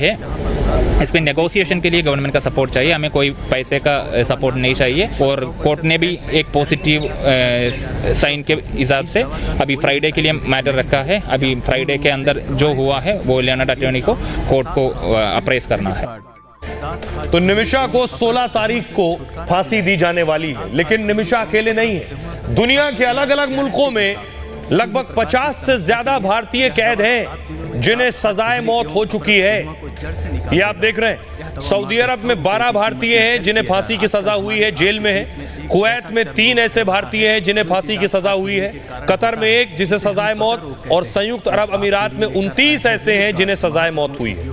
है। इस पर नेगोशिएशन के लिए गवर्नमेंट का सपोर्ट चाहिए, हमें कोई पैसे का सपोर्ट नहीं चाहिए। और कोर्ट ने भी एक पॉजिटिव साइन के हिसाब से अभी फ्राइडे के लिए मैटर रखा है। अभी फ्राइडे के अंदर जो हुआ है वो लियोनार्ड अटॉर्नी को कोर्ट को अप्रेस करना है। तो निमिषा को 16 तारीख को फांसी दी जाने वाली है, लेकिन निमिषा अकेले नहीं है। दुनिया के अलग अलग मुल्कों में लगभग 50 से ज्यादा भारतीय कैद हैं जिन्हें सजाए मौत हो चुकी है। ये आप देख रहे हैं, सऊदी अरब में 12 भारतीय हैं जिन्हें फांसी की सजा हुई है, जेल में है। कुवैत में 3 ऐसे भारतीय हैं जिन्हें फांसी की सजा हुई है। कतर में 1 जिसे सजाए मौत, और संयुक्त अरब अमीरात में 29 ऐसे हैं जिन्हें सजाए मौत हुई है।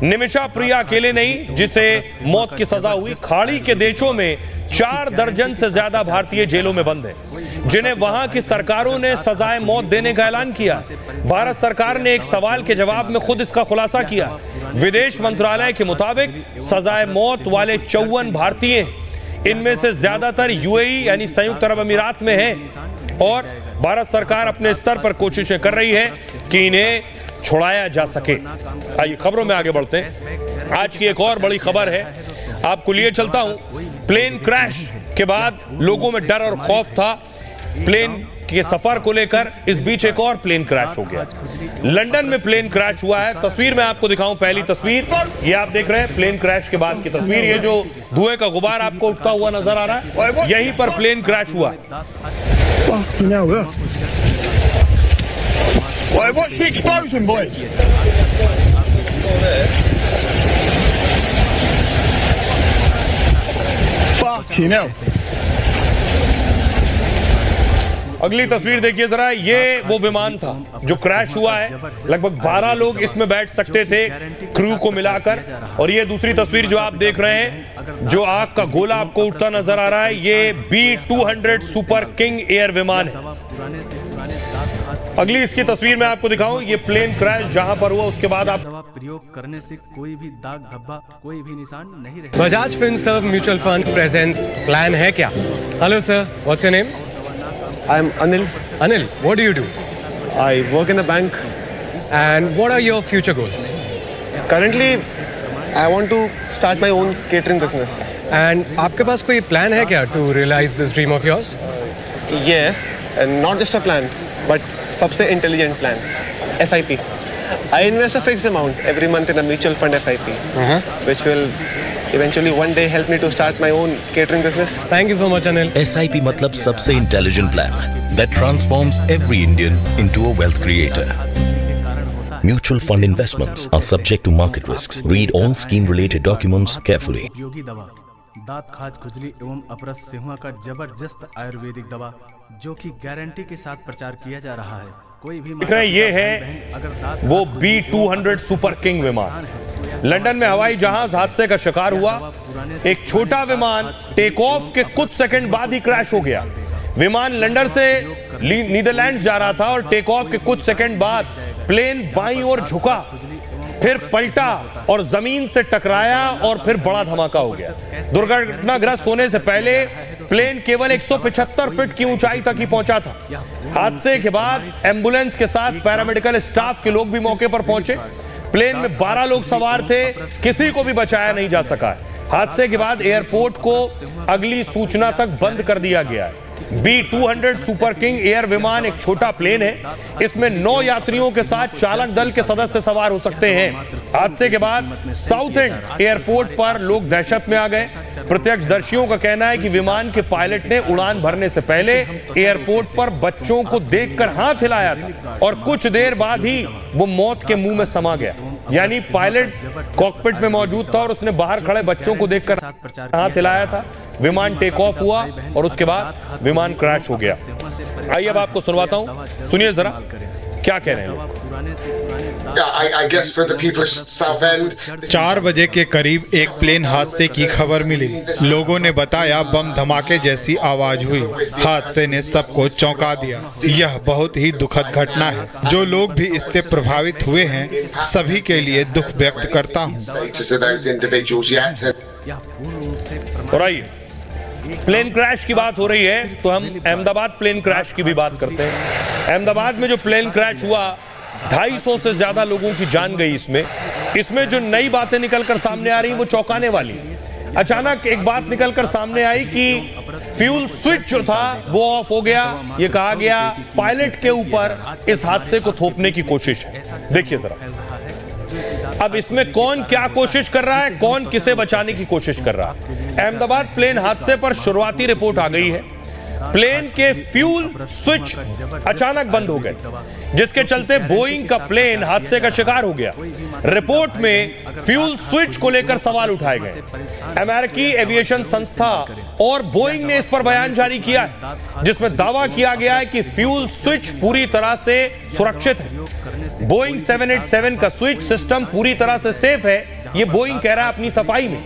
निमिषा प्रिया अकेले नहीं जिसे मौत की सजा हुई। खाड़ी के देशों में 4 दर्जन से ज्यादा भारतीय जेलों में बंद हैं जिन्हें वहां की सरकारों ने सजाए मौत देने का ऐलान किया। भारत सरकार ने एक सवाल के जवाब में खुद इसका खुलासा किया। विदेश मंत्रालय के मुताबिक सजाए मौत वाले 54 भारतीय, इनमें से ज्यादातर यूएई यानी संयुक्त अरब अमीरात में हैं, और भारत सरकार अपने स्तर पर कोशिशें कर रही है कि इन्हें छुड़ाया जा सके। आइए खबरों में आगे बढ़ते हैं। आज की एक और बड़ी खबर है, आपको लिए चलता हूं। प्लेन क्रैश के बाद लोगों में डर और खौफ था प्लेन के सफर को लेकर। इस बीच एक और प्लेन क्रैश हो गया। लंदन में प्लेन क्रैश हुआ है। तस्वीर मैं आपको दिखाऊं, पहली तस्वीर ये आप देख रहे हैं प्लेन क्रैश के बाद की तस्वीर। ये जो धुएं का गुबार आपको उठता हुआ नजर आ रहा है, यहीं पर प्लेन क्रैश हुआ। What's the explosion, boys? Fucking hell. अगली तस्वीर देखिए जरा, ये वो विमान था जो क्रैश हुआ है। लगभग 12 लोग इसमें बैठ सकते थे क्रू को मिलाकर। और ये दूसरी तस्वीर जो आप देख रहे हैं, जो आग का गोला आपको उठता नजर आ रहा है, ये B-200 सुपर किंग एयर विमान है। अगली इसकी तस्वीर मैं आपको दिखाऊं, ये प्लेन क्रैश जहां पर हुआ, उसके बाद आप दवा प्रयोग करने से कोई भी दाग धब्बा, कोई भी निशान नहीं रहे। Bajaj Finserv mutual fund presents plan है क्या? Hello sir, what's your name? I'm Anil. Anil, what do you do? I work in a bank. And what are your future goals? Currently, I want to start my own catering business. And आपके पास कोई plan है क्या to realize this dream of yours? Yes, and not just a plan, but सबसे intelligent plan, SIP. I invest a fixed amount every month in a mutual fund SIP, which will eventually one day help me to start my own catering business. Thank you so much, Anil. SIP मतलब सबसे intelligent plan that transforms every Indian into a wealth creator. Mutual fund investments are subject to market risks. Read all scheme-related documents carefully. उपयोगी दवा, दांत खाज खुजली एवं अपरस सेहुआ का जबरदस्त आयुर्वेदिक दवा जो कि गारंटी के साथ प्रचार किया जा रहा है। कोई भी देख रहे हैं, ये है वो B-200 सुपर किंग विमान। लंदन में हवाई जहाज हादसे का शिकार हुआ। एक छोटा विमान टेक ऑफ के कुछ सेकंड बाद ही क्रैश हो गया। विमान लंदन से नीदरलैंड्स जा रहा था और टेक ऑफ के कुछ सेकंड बाद प्लेन बाईं ओर झुका, फिर पलटा और जमीन से टकराया और फिर बड़ा धमाका हो गया। दुर्घटनाग्रस्त होने से पहले प्लेन केवल 175 फीट की ऊंचाई तक ही पहुंचा था। हादसे के बाद एम्बुलेंस के साथ पैरामेडिकल स्टाफ के लोग भी मौके पर पहुंचे। प्लेन में 12 लोग सवार थे, किसी को भी बचाया नहीं जा सका। हादसे के बाद एयरपोर्ट को अगली सूचना तक बंद कर दिया गया है। B-200 सुपर किंग एयर विमान एक छोटा प्लेन है। इसमें 9 यात्रियों के साथ चालक दल के सदस्य सवार हो सकते हैं। हादसे के बाद साउथ एंड एयरपोर्ट पर लोग दहशत में आ गए। प्रत्यक्षदर्शियों का कहना है कि विमान के पायलट ने उड़ान भरने से पहले एयरपोर्ट पर बच्चों को देखकर हाथ हिलाया था और कुछ देर बाद ही वो मौत के मुंह में समा गया। यानी पायलट कॉकपिट में मौजूद था और उसने बाहर खड़े बच्चों को देखकर हाथ हिलाया था। विमान टेक ऑफ हुआ और उसके बाद विमान क्रैश हो गया। आइए अब आपको सुनवाता हूं, सुनिए जरा क्या कह रहे हैं लोग। I guess for the people of Southend, 4 बजे के करीब एक प्लेन हादसे की खबर मिली। लोगों ने बताया बम धमाके जैसी आवाज हुई। हादसे ने सबको चौंका दिया। यह बहुत ही दुखद घटना है। जो लोग भी इससे प्रभावित हुए हैं सभी के लिए दुख व्यक्त करता हूँ। और आइए प्लेन क्रैश की बात हो रही है तो हम अहमदाबाद प्लेन क्रैश की भी बात करते हैं। अहमदाबाद में जो प्लेन क्रैश हुआ 250 से ज्यादा लोगों की जान गई इसमें जो नई बातें निकलकर सामने आ रही वो चौंकाने वाली। अचानक एक बात निकलकर सामने आई कि फ्यूल स्विच जो था वो ऑफ हो गया। ये कहा गया पायलट के ऊपर इस हादसे को थोपने की कोशिश है। देखिए जरा, अब इसमें कौन क्या कोशिश कर रहा है, कौन किसे बचाने की कोशिश कर रहा है। अहमदाबाद प्लेन हादसे पर शुरुआती रिपोर्ट आ गई है। प्लेन के फ्यूल स्विच अचानक बंद हो गए, जिसके चलते बोइंग का प्लेन हादसे का शिकार हो गया। रिपोर्ट में फ्यूल स्विच को लेकर सवाल उठाए गए। अमेरिकी एविएशन संस्था और बोइंग ने इस पर बयान जारी किया है, जिसमें दावा किया गया है कि फ्यूल स्विच पूरी तरह से सुरक्षित है। बोइंग 787 का स्विच सिस्टम पूरी तरह से सेफ है, यह बोइंग कह रहा है अपनी सफाई में।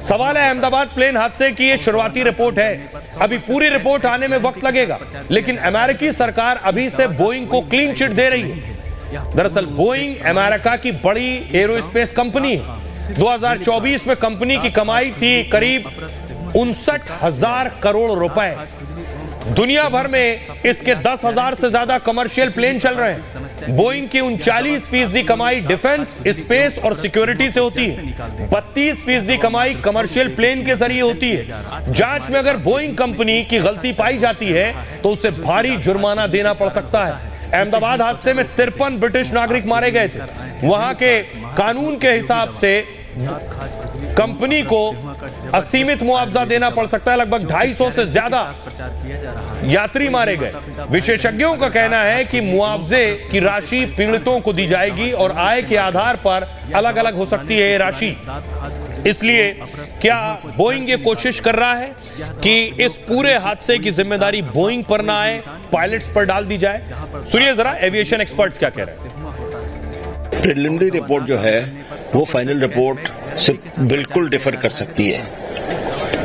सवाल है, अहमदाबाद प्लेन हादसे की ये शुरुआती रिपोर्ट है, अभी पूरी रिपोर्ट आने में वक्त लगेगा, लेकिन अमेरिकी सरकार अभी से बोइंग को क्लीन चिट दे रही है। दरअसल बोइंग अमेरिका की बड़ी एरोस्पेस कंपनी है। 2024 में कंपनी की कमाई थी करीब 59,000 करोड़ रुपए। दुनिया भर में इसके 10,000 से ज्यादा कमर्शियल प्लेन चल रहे हैं। बोइंग की 39% कमाई डिफेंस, स्पेस और सिक्योरिटी से होती है। 32% कमाई कमर्शियल प्लेन के जरिए होती है। जांच में अगर बोइंग कंपनी की गलती पाई जाती है तो उसे भारी जुर्माना देना पड़ सकता है। अहमदाबाद हादसे में 53 ब्रिटिश नागरिक मारे गए थे। वहां के कानून के हिसाब से कंपनी को असीमित मुआवजा देना पड़ सकता है। लगभग 250 से ज्यादा यात्री मारे गए। विशेषज्ञों का कहना है कि मुआवजे की राशि पीड़ितों को दी जाएगी और आय के आधार पर अलग अलग हो सकती है ये राशि। इसलिए क्या बोइंग ये कोशिश कर रहा है कि इस पूरे हादसे की जिम्मेदारी बोइंग पर ना आए, पायलट्स पर डाल दी जाए? सुनिए जरा एविएशन एक्सपर्ट्स क्या कह रहे हैं। प्रिलिमिनरी रिपोर्ट जो है वो फाइनल रिपोर्ट से बिल्कुल डिफर कर सकती है।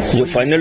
जो फाइनल